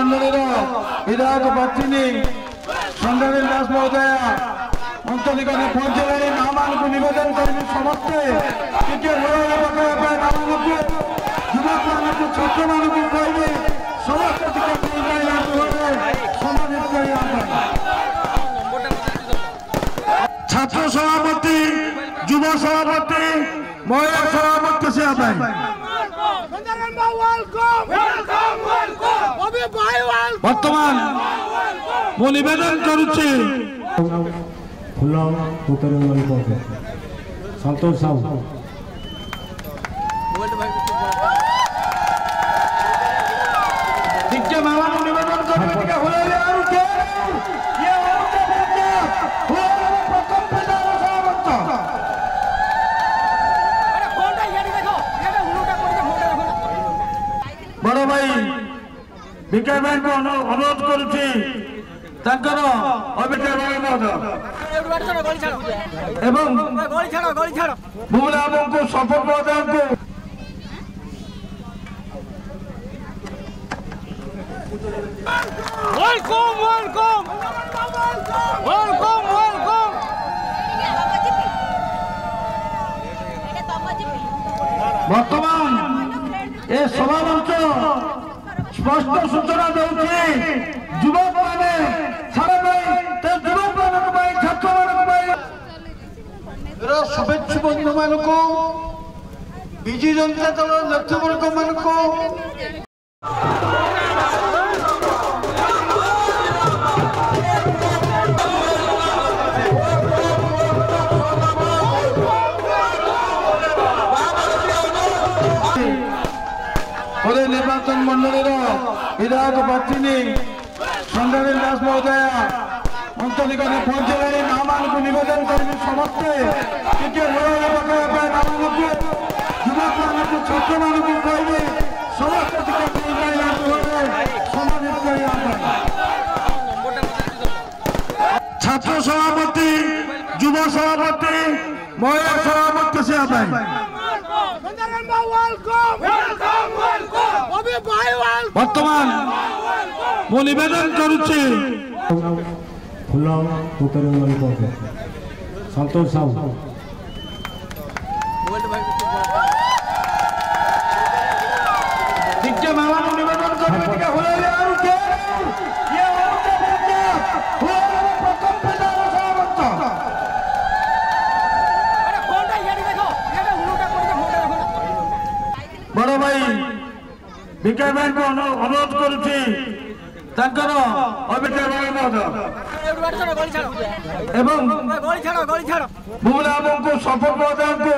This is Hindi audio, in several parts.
मंडल विधायक प्रार्थी संध्याबेन दास महोदय मंच निकटे पहुंचे नाम नवेदन कर समस्ते युवक मान छात्र मानक कहे समस्त छात्र सभापति युव सभापति महिला सभापति बर्तमान मु नवेदन करुच्ची फूल उतर संतोष साहू बड़ भाई विकास भाई को अनुरोध करुच्ची बुमला को सफल को वर्तमान ए सभा मंच स्पष्ट सूचना दूसरी युवक मैंने युवक मान छात्र मान शुभेच्छु बंधु मान विजु जनता दल नेतृवर्ग मान निर्वाचन मंडल विधायक प्रार्थी संध्याबेन दास महोदय मंच निकटे पहुंचे नाम नवेदन कर समस्ते युवक मान छात्र मानक कहे समस्त छात्र सभापति युव सभापति महिला सभापति वर्तमान मु नवेदन करुच्ची फूल उतर संतोष साहू बड़ भाई विकास भाई को अनुरोध करुच्ची बुमला को सफल को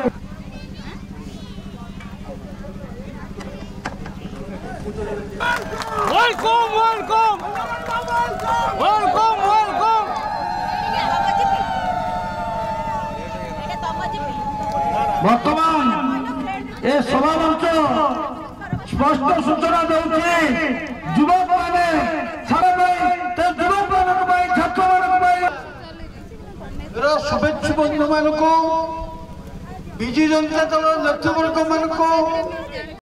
वर्तमान ए सभा मंच स्पष्ट सूचना दूसरी युवक मैंने युवक मान छात्र मान शुभेच्छु बंधु मान विजु जनता दल नेतृवर्ग मान